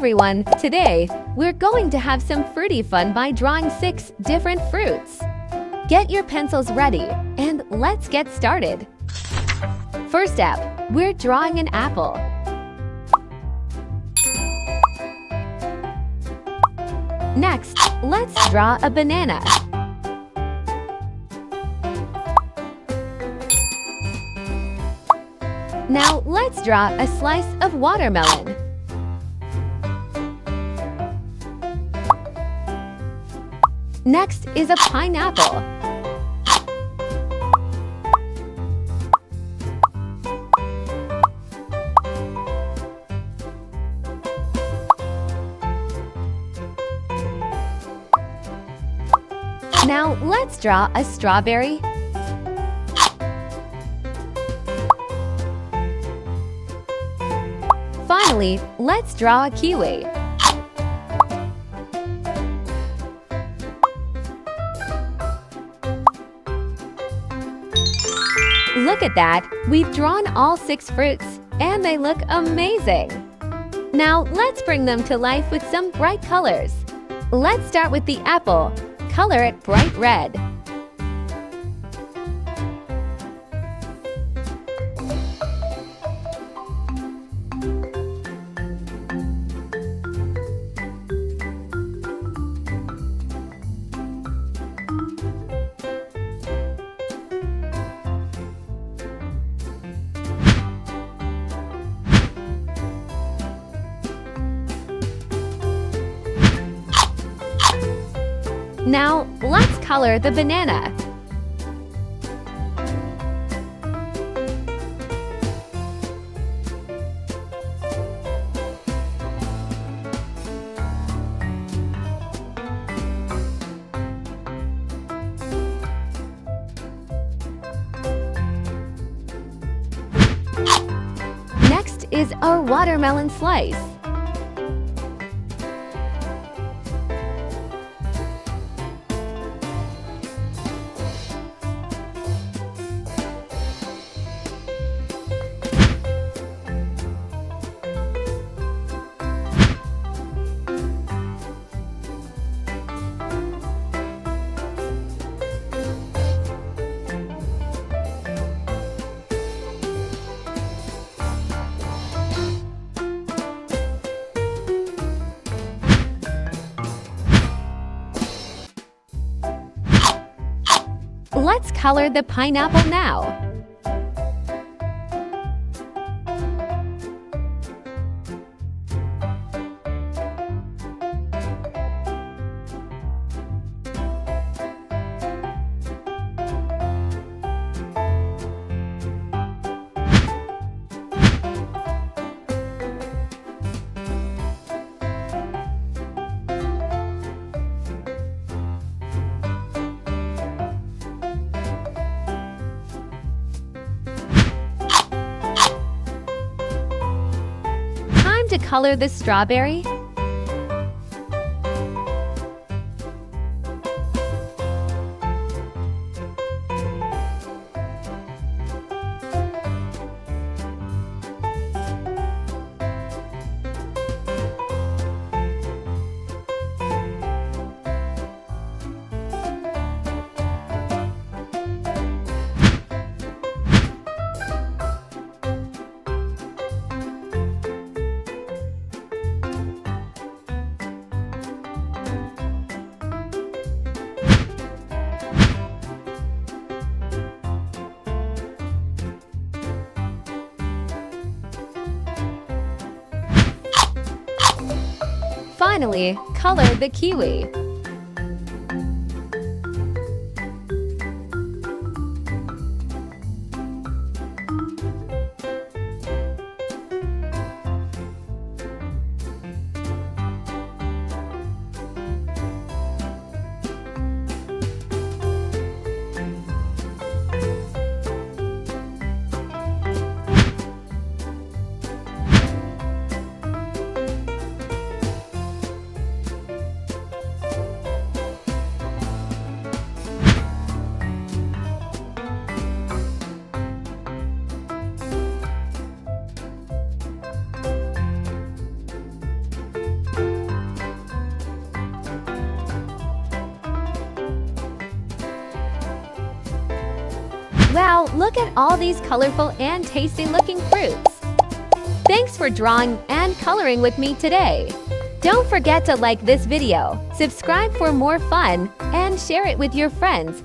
everyone! Today, we're going to have some fruity fun by drawing 6 different fruits. Get your pencils ready and let's get started. First up, we're drawing an apple. Next, let's draw a banana. Now, let's draw a slice of watermelon. Next is a pineapple. Now, let's draw a strawberry. Finally, let's draw a kiwi. Look at that! We've drawn all 6 fruits, and they look amazing! Now, let's bring them to life with some bright colors. Let's start with the apple. Color it bright red. Now, let's color the banana. Next is our watermelon slice. Let's color the pineapple now. To color the strawberry. Finally, color the kiwi. Wow, look at all these colorful and tasty-looking fruits. Thanks for drawing and coloring with me today. Don't forget to like this video, subscribe for more fun, and share it with your friends